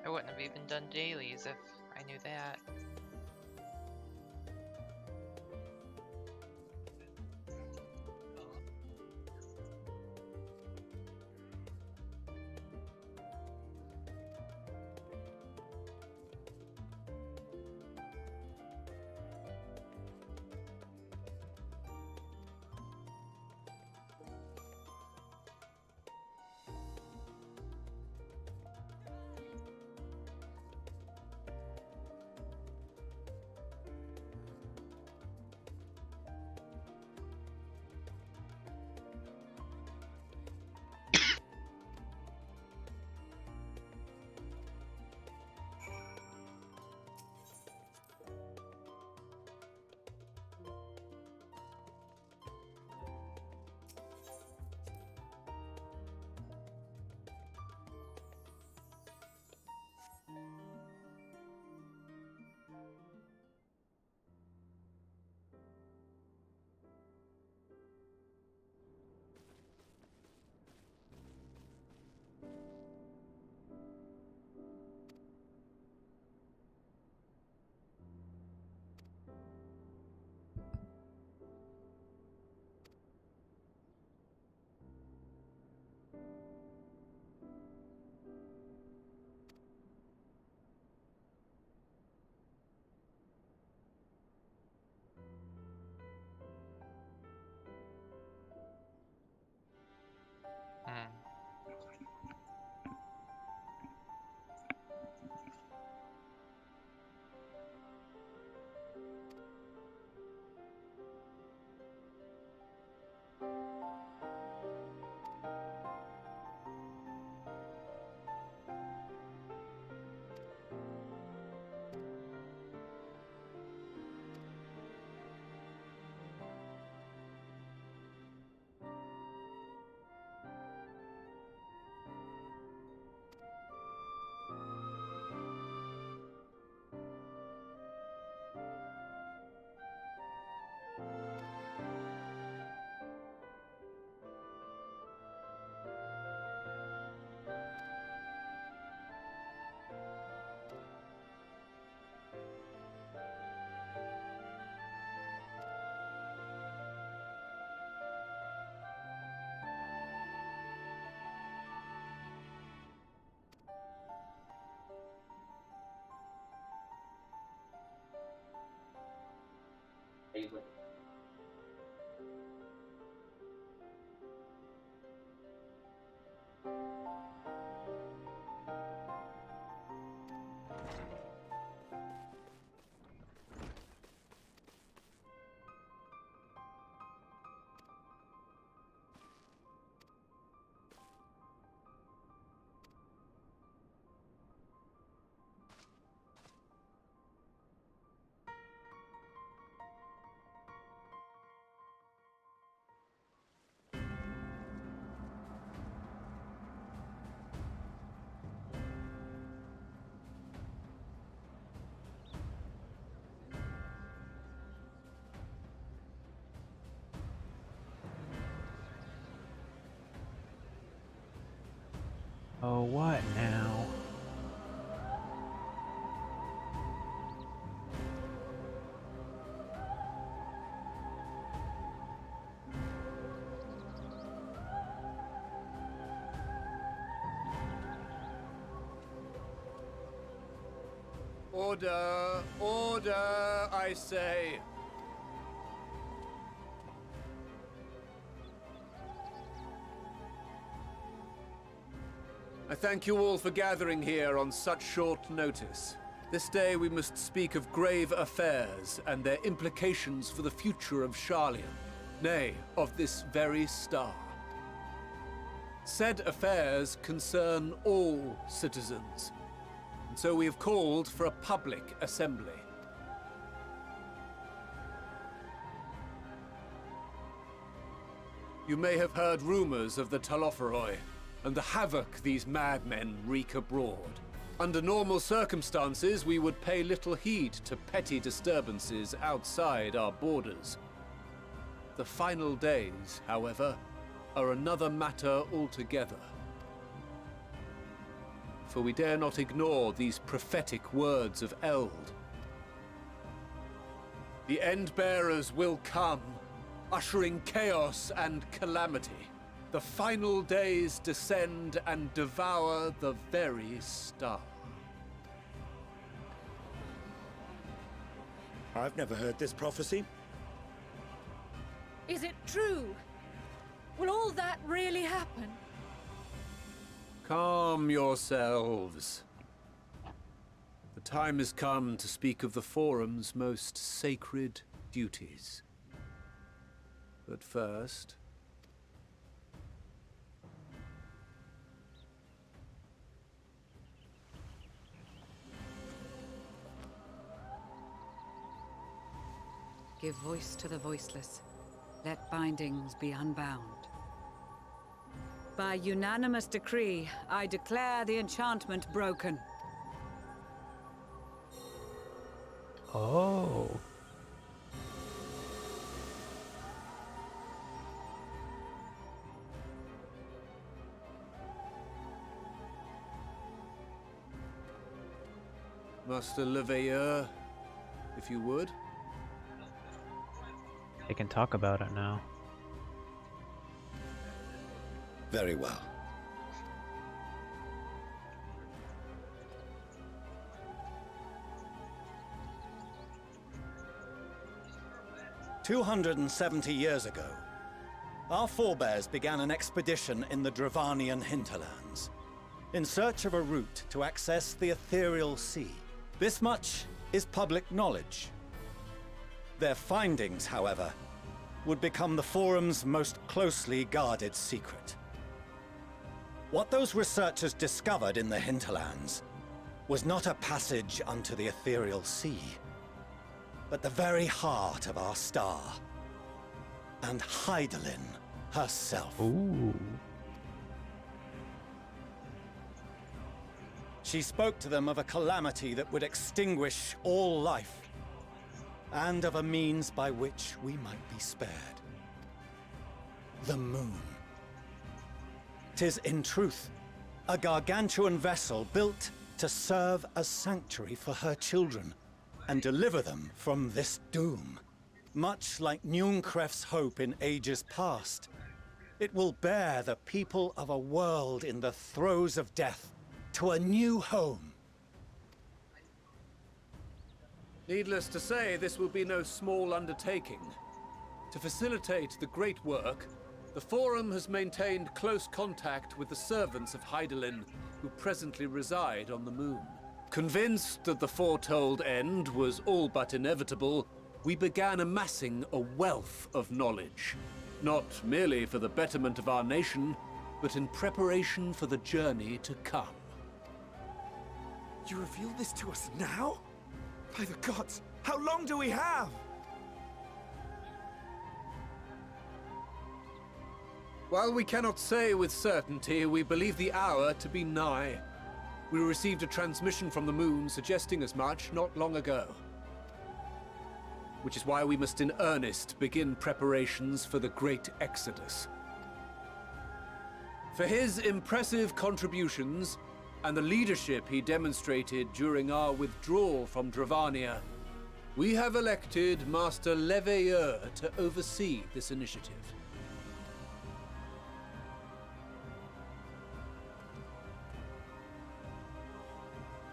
I wouldn't have even done dailies if I knew that. Oh, what now? Order! Order, I say! I thank you all for gathering here on such short notice. This day we must speak of grave affairs and their implications for the future of Charlian, nay, of this very star. Said affairs concern all citizens, and so we have called for a public assembly. You may have heard rumors of the Telophoroi, and the havoc these madmen wreak abroad. Under normal circumstances, we would pay little heed to petty disturbances outside our borders. The final days, however, are another matter altogether. for we dare not ignore these prophetic words of Eld. The Endbearers will come, ushering chaos and calamity. The final days descend and devour the very star. I've never heard this prophecy. Is it true? Will all that really happen? Calm yourselves. The time has come to speak of the Forum's most sacred duties. But first... Give voice to the voiceless. Let bindings be unbound. By unanimous decree, I declare the enchantment broken. Oh. Master Leveilleur, if you would. They can talk about it now. Very well. "270 years ago, our forebears began an expedition in the Dravanian hinterlands, in search of a route to access the ethereal sea. This much is public knowledge. Their findings, however, would become the Forum's most closely guarded secret. What those researchers discovered in the hinterlands was not a passage unto the ethereal sea, but the very heart of our star, and Hydaelyn herself. Ooh. She spoke to them of a calamity that would extinguish all life, and of a means by which we might be spared. The moon. 'Tis in truth a gargantuan vessel built to serve as sanctuary for her children and deliver them from this doom. Much like Nunkref's hope in ages past, it will bear the people of a world in the throes of death to a new home. Needless to say, this will be no small undertaking. To facilitate the great work, the Forum has maintained close contact with the servants of Hydaelyn, who presently reside on the moon. Convinced that the foretold end was all but inevitable, we began amassing a wealth of knowledge. Not merely for the betterment of our nation, but in preparation for the journey to come. You reveal this to us now? By the gods, how long do we have? While we cannot say with certainty, we believe the hour to be nigh. We received a transmission from the moon suggesting as much not long ago. Which is why we must in earnest begin preparations for the great exodus. For his impressive contributions, and the leadership he demonstrated during our withdrawal from Dravania, we have elected Master Leveilleur to oversee this initiative.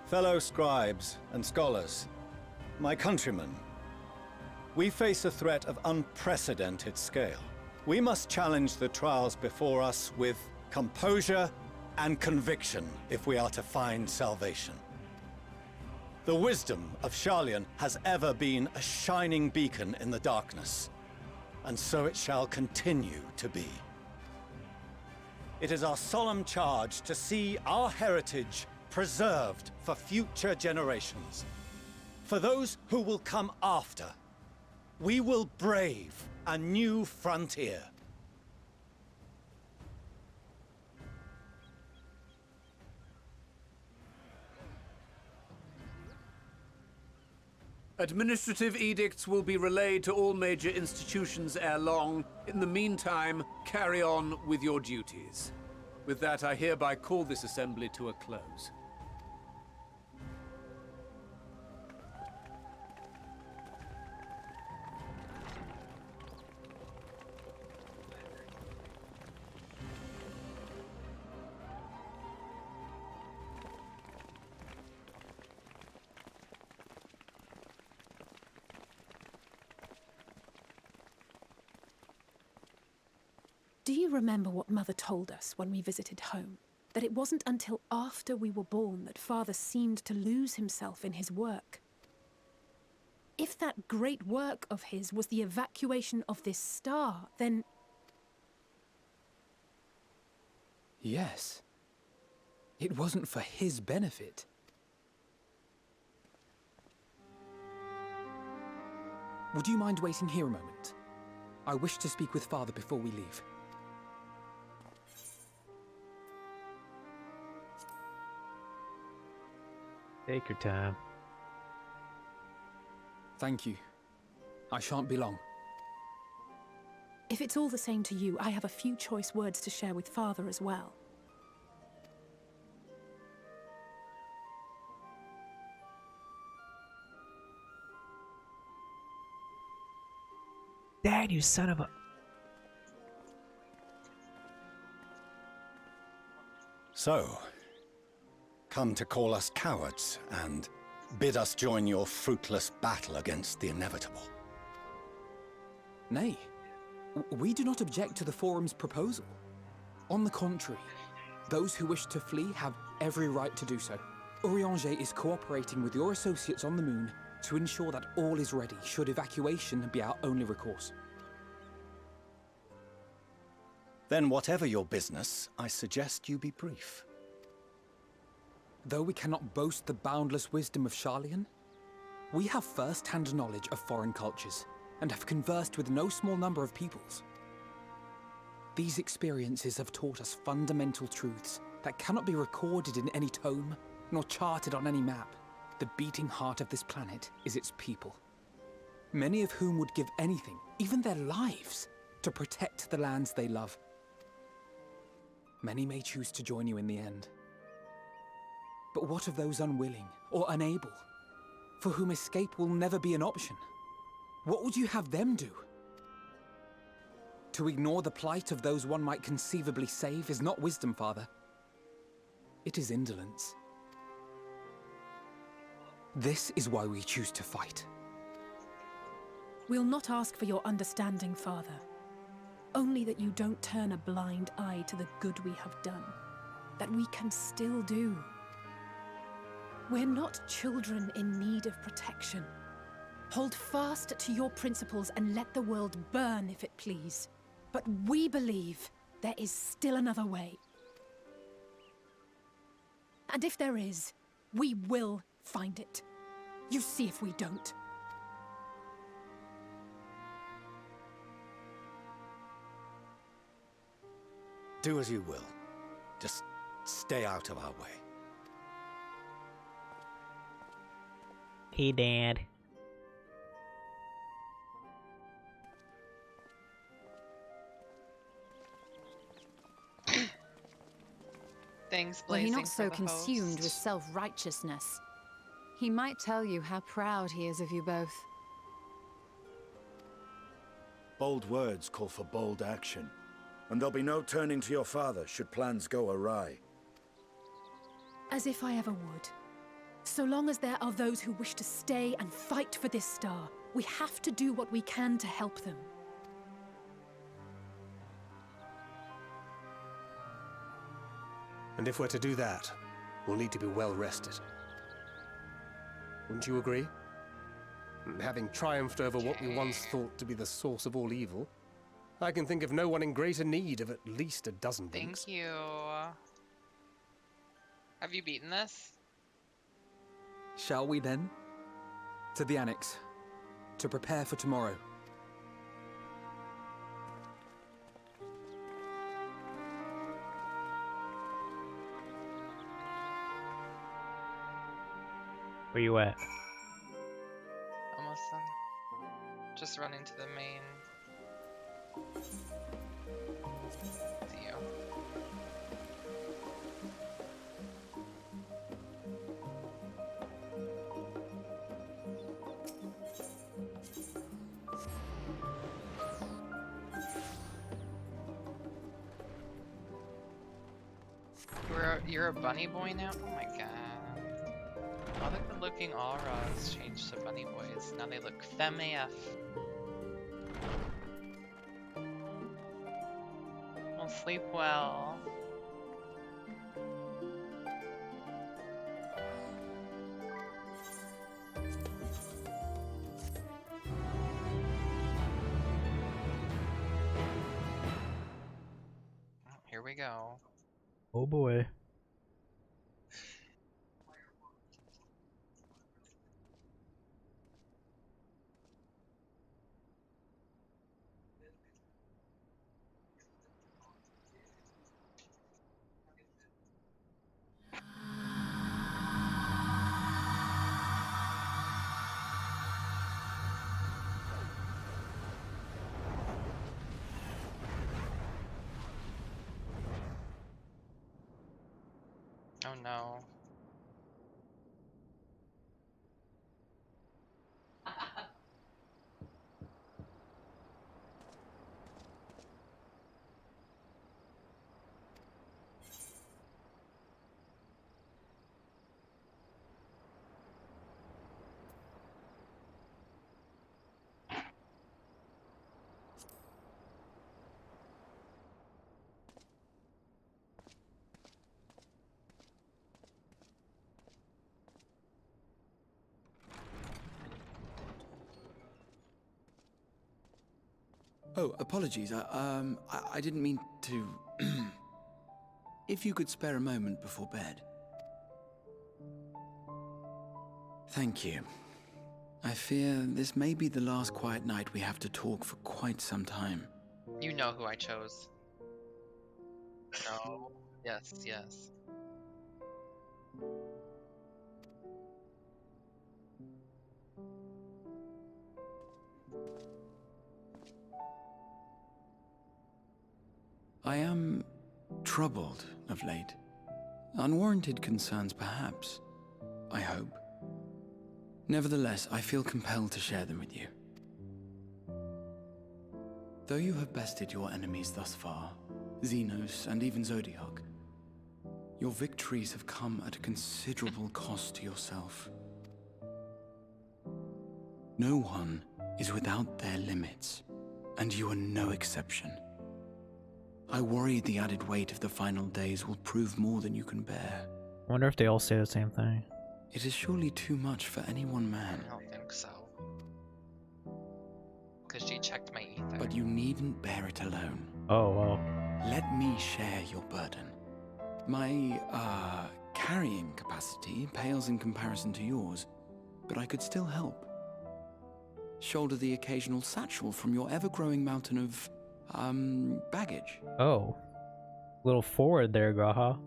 Fellow scribes and scholars, my countrymen, we face a threat of unprecedented scale. We must challenge the trials before us with composure and conviction if we are to find salvation. The wisdom of Sharlayan has ever been a shining beacon in the darkness, and so it shall continue to be. It is our solemn charge to see our heritage preserved for future generations. For those who will come after, we will brave a new frontier. Administrative edicts will be relayed to all major institutions ere long. In the meantime, carry on with your duties. With that, I hereby call this assembly to a close. you remember what Mother told us when we visited home? That it wasn't until after we were born that Father seemed to lose himself in his work. If that great work of his was the evacuation of this star, then... Yes. It wasn't for his benefit. Would you mind waiting here a moment? I wish to speak with Father before we leave. Take your time. Thank you. I shan't be long. If it's all the same to you, I have a few choice words to share with Father as well. Dad, you son of a... So, come to call us cowards and bid us join your fruitless battle against the inevitable. Nay, we do not object to the Forum's proposal. On the contrary, those who wish to flee have every right to do so. Urianger is cooperating with your associates on the moon to ensure that all is ready should evacuation be our only recourse. Then whatever your business, I suggest you be brief. Though we cannot boast the boundless wisdom of Sharlayan, we have first-hand knowledge of foreign cultures and have conversed with no small number of peoples. These experiences have taught us fundamental truths that cannot be recorded in any tome, nor charted on any map. The beating heart of this planet is its people, many of whom would give anything, even their lives, to protect the lands they love. Many may choose to join you in the end. But what of those unwilling or unable, for whom escape will never be an option? What would you have them do? To ignore the plight of those one might conceivably save is not wisdom, Father. It is indolence. This is why we choose to fight. We'll not ask for your understanding, Father. Only that you don't turn a blind eye to the good we have done. That we can still do. We're not children in need of protection. Hold fast to your principles and let the world burn if it please. But we believe there is still another way. And if there is, we will find it. You see if we don't. Do as you will. Just stay out of our way. Hey, Dad. Things Were he blazing not so for the consumed with host. self-righteousness, he might tell you how proud he is of you both. Bold words call for bold action. And there'll be no turning to your father should plans go awry. As if I ever would. So long as there are those who wish to stay and fight for this star, we have to do what we can to help them. And if we're to do that, we'll need to be well rested. Wouldn't you agree? And having triumphed over what we once thought to be the source of all evil, I can think of no one in greater need of at least a dozen things. Thank you. Have you beaten this? Shall we then? To the Annex, to prepare for tomorrow. Where you at? Almost done. Just run into the main. See you. You're a bunny boy now? Oh my god. All the good looking auras changed to bunny boys. Now they look femme AF. Sleep well. Here we go. Oh boy. Oh no. Oh, apologies. I didn't mean to... If you could spare a moment before bed. Thank you. I fear this may be the last quiet night we have to talk for quite some time. You know who I chose. No. Yes, yes. I am troubled of late. Unwarranted concerns, perhaps. I hope. Nevertheless, I feel compelled to share them with you. Though you have bested your enemies thus far, Xenos and even Zodiac, your victories have come at a considerable cost to yourself. No one is without their limits, and you are no exception. I worry the added weight of the final days will prove more than you can bear. I wonder if they all say the same thing. It is surely too much for any one man. I don't think so. Because she checked my ether. But you needn't bear it alone. Oh, well. Let me share your burden. My, carrying capacity pales in comparison to yours, but I could still help. Shoulder the occasional satchel from your ever-growing mountain of, baggage. Oh. Little forward there, Graha.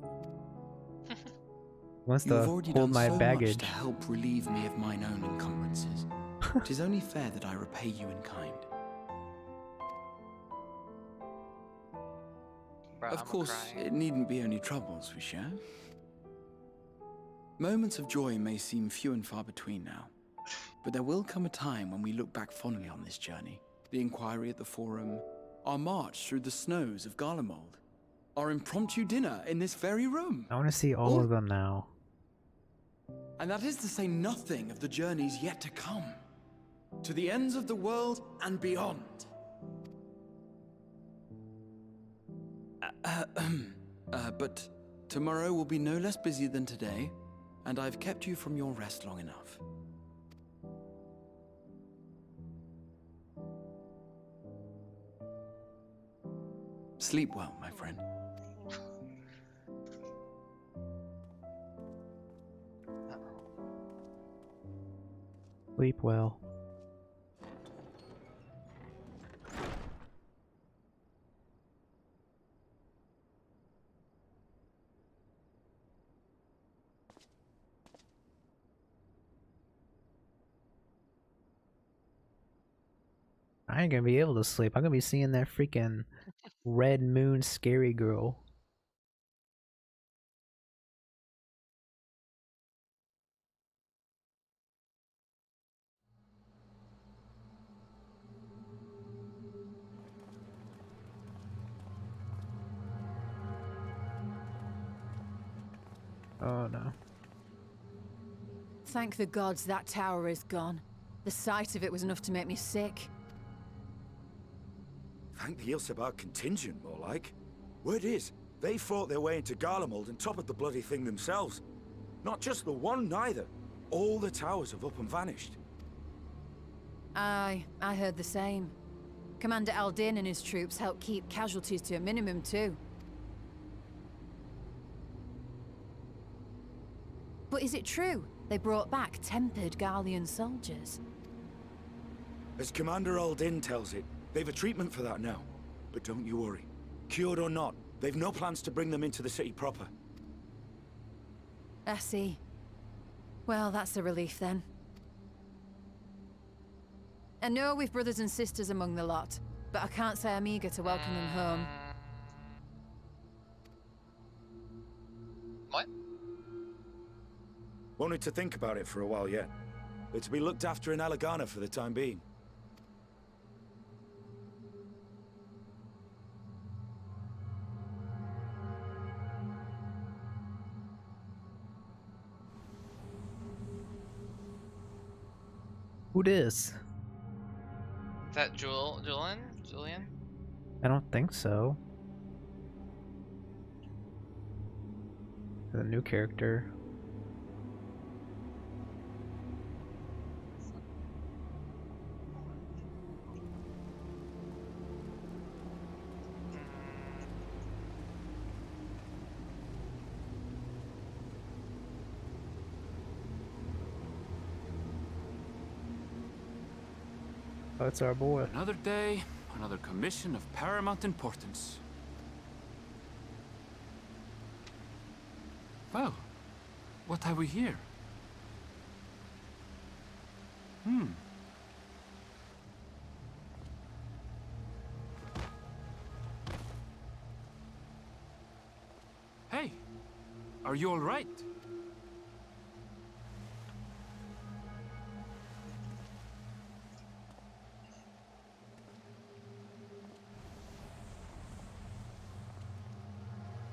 Wants to You've already hold done my so baggage. much to help relieve me of mine own encumbrances. It is only fair that I repay you in kind. Bruh, Of I'ma course, cry. it needn't be only troubles we share. Moments of joy may seem few and far between now, but there will come a time when we look back fondly on this journey. The inquiry at the Forum, our march through the snows of Garlemald, our impromptu dinner in this very room. I want to see all of them now. And that is to say nothing of the journeys yet to come, to the ends of the world and beyond. But tomorrow will be no less busy than today, and I've kept you from your rest long enough. Sleep well, my friend. Sleep well. I ain't gonna be able to sleep. I'm gonna be seeing that freaking red moon scary girl. Oh no. Thank the gods that tower is gone. The sight of it was enough to make me sick. Thank the Ilsabar contingent, more like. Word is, they fought their way into Garlemald and toppled the bloody thing themselves. Not just the one, neither. All the towers have up and vanished. Aye, I heard the same. Commander Aldin and his troops helped keep casualties to a minimum, too. But is it true they brought back tempered Garlean soldiers? As Commander Aldin tells it, they've a treatment for that now. But don't you worry. Cured or not, they've no plans to bring them into the city proper. I see. Well, that's a relief then. I know we've brothers and sisters among the lot, but I can't say I'm eager to welcome them home. What? Wanted to think about it for a while yet. They're to be looked after in Alagana for the time being. Who dis? Is that Julian? Julian? I don't think so. The new character. That's our boy. Another day, another commission of paramount importance. Well, what have we here? Hey, are you all right?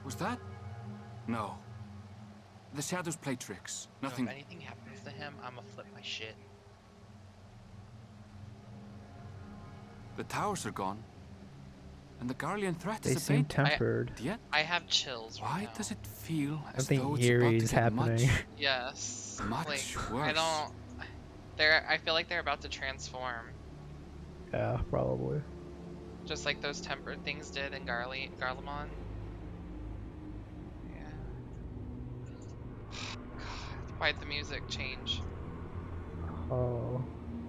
Was that? No. The shadows play tricks. Nothing. If anything happens to him, I'ma flip my shit. The towers are gone. And the Garlean threat They is seem abated. tempered. Yet, I have chills right why now. does it feel as Something though it's eerie about to is get happening. much, Yes. much Like, worse? I don't. I feel like they're about to transform. Yeah, probably. Just like those tempered things did in Garlemald. Yeah. God, why'd the music change? Oh,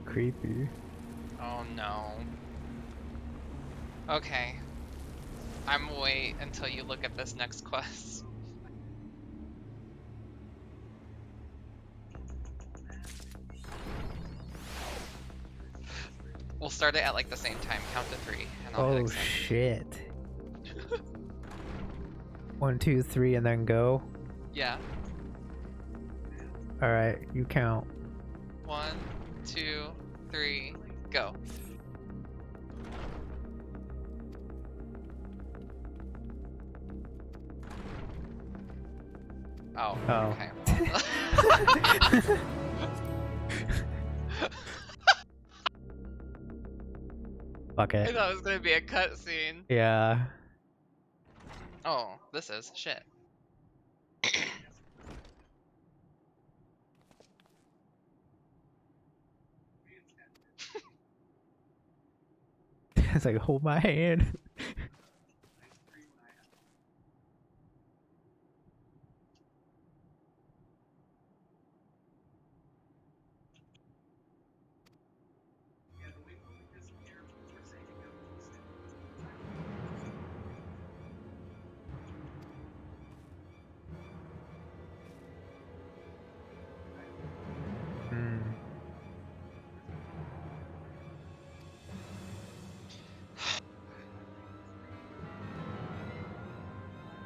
creepy. Oh no. Okay. I'm gonna wait until you look at this next quest. We'll start it at like the same time. Count to 3, and I'll hit Oh accept. shit. 1, 2, 3, and then go. Yeah. Alright, you count. 1, 2, 3, go. Oh. Oh. Okay. Fuck I it. thought it was gonna be a cutscene. Yeah. Oh, this is shit. It's like, hold my hand.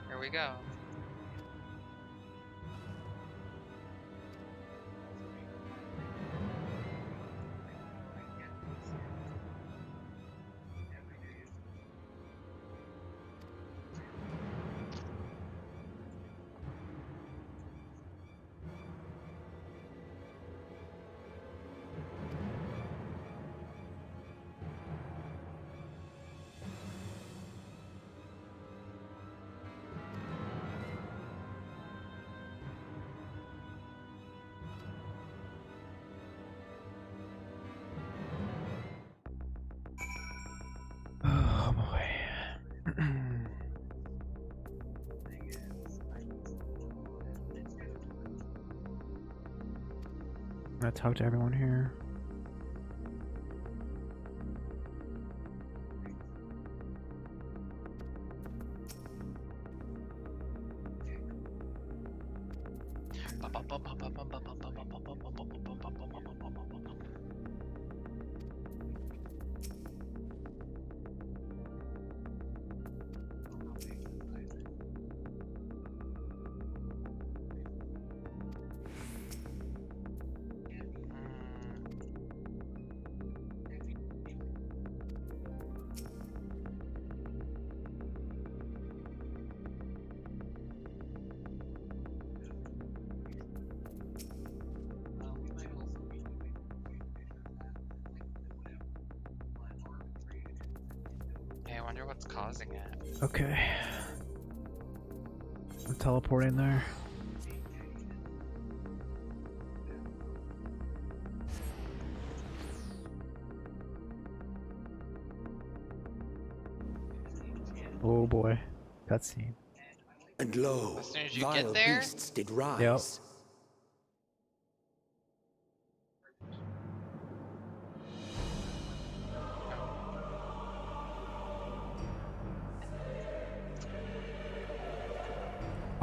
Here we go. I'm gonna talk to everyone here. I wonder what's causing it. Okay. I'm teleporting there. Oh boy. Cutscene. And lo, As soon as you vile get there? beasts did rise. Yep.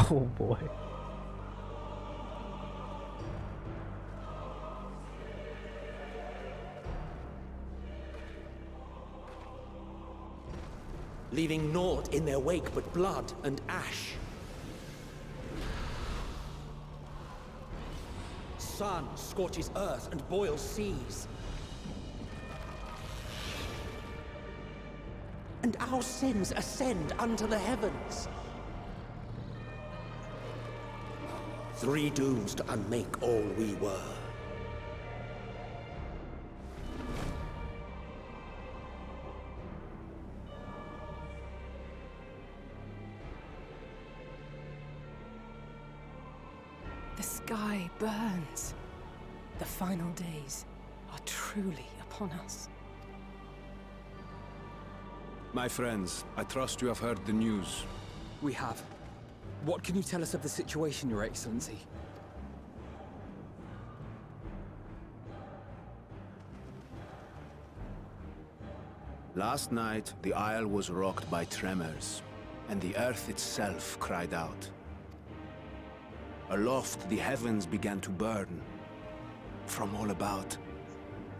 Oh boy. Leaving naught in their wake but blood and ash. Sun scorches earth and boils seas. And our sins ascend unto the heavens. 3 dooms to unmake all we were. The sky burns. The final days are truly upon us. My friends, I trust you have heard the news. We have. What can you tell us of the situation, Your Excellency? Last night, the Isle was rocked by tremors, and the earth itself cried out. Aloft, the heavens began to burn. From all about,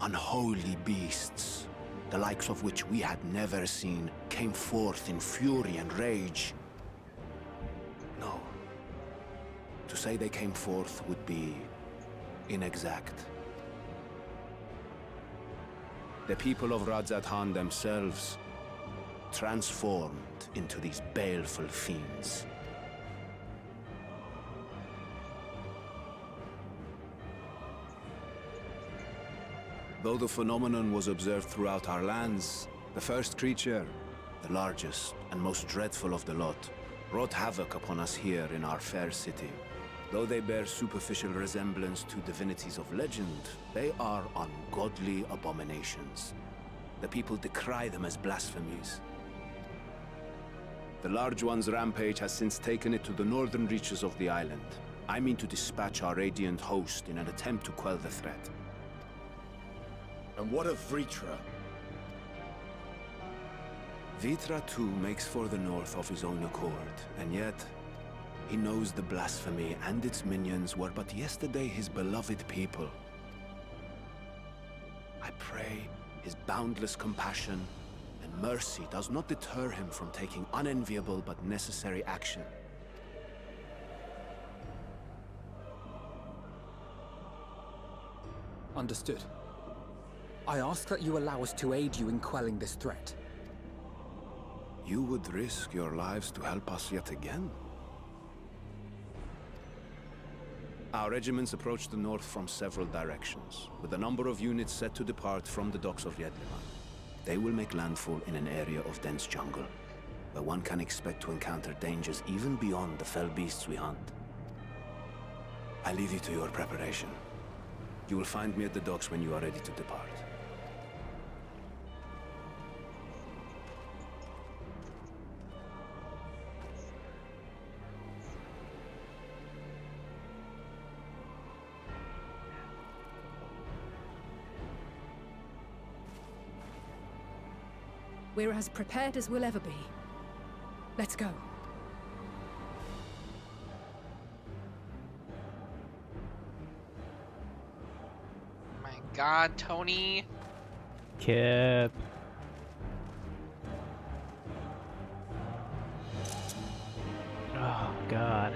unholy beasts, the likes of which we had never seen, came forth in fury and rage. No. To say they came forth would be inexact. The people of Radzat-Han themselves transformed into these baleful fiends. Though the phenomenon was observed throughout our lands, the first creature, the largest and most dreadful of the lot, wrought havoc upon us here in our fair city. Though they bear superficial resemblance to divinities of legend, they are ungodly abominations. The people decry them as blasphemies. The Large One's rampage has since taken it to the northern reaches of the island. I mean to dispatch our radiant host in an attempt to quell the threat. And what of Vritra? Vritra too makes for the north of his own accord, and yet he knows the blasphemy and its minions were but yesterday his beloved people. I pray his boundless compassion and mercy does not deter him from taking unenviable but necessary action. Understood. I ask that you allow us to aid you in quelling this threat. You would risk your lives to help us yet again? Our regiments approach the north from several directions, with a number of units set to depart from the docks of Yedliman. They will make landfall in an area of dense jungle, where one can expect to encounter dangers even beyond the fell beasts we hunt. I leave you to your preparation. You will find me at the docks when you are ready to depart. We're as prepared as we'll ever be. Let's go. My God, Tony. Kip. Oh, God.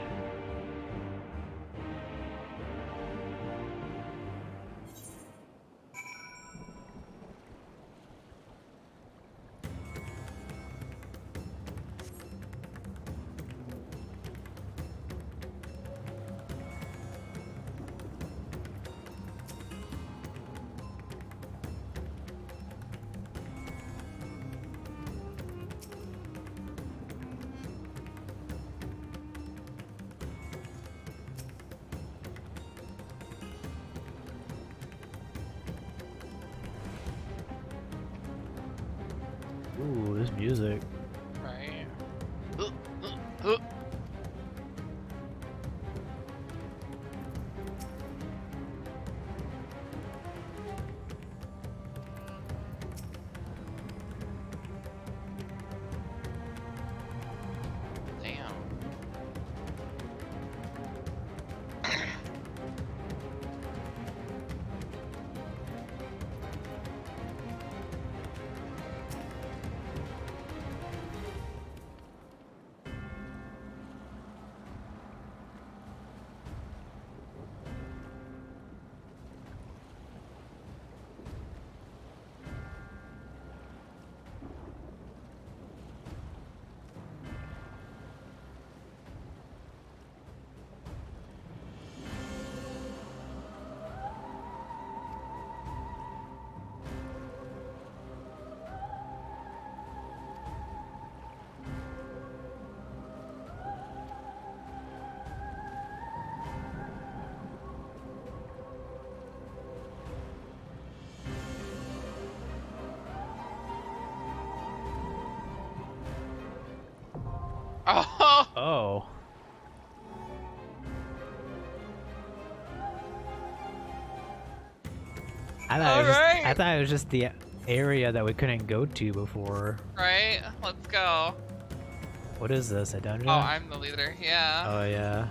Ooh, this music. Right. Damn. Oh. Oh. I thought it was just the area that we couldn't go to before. Right? Let's go. What is this, a dungeon? Oh, I'm the leader. Yeah. Oh, yeah.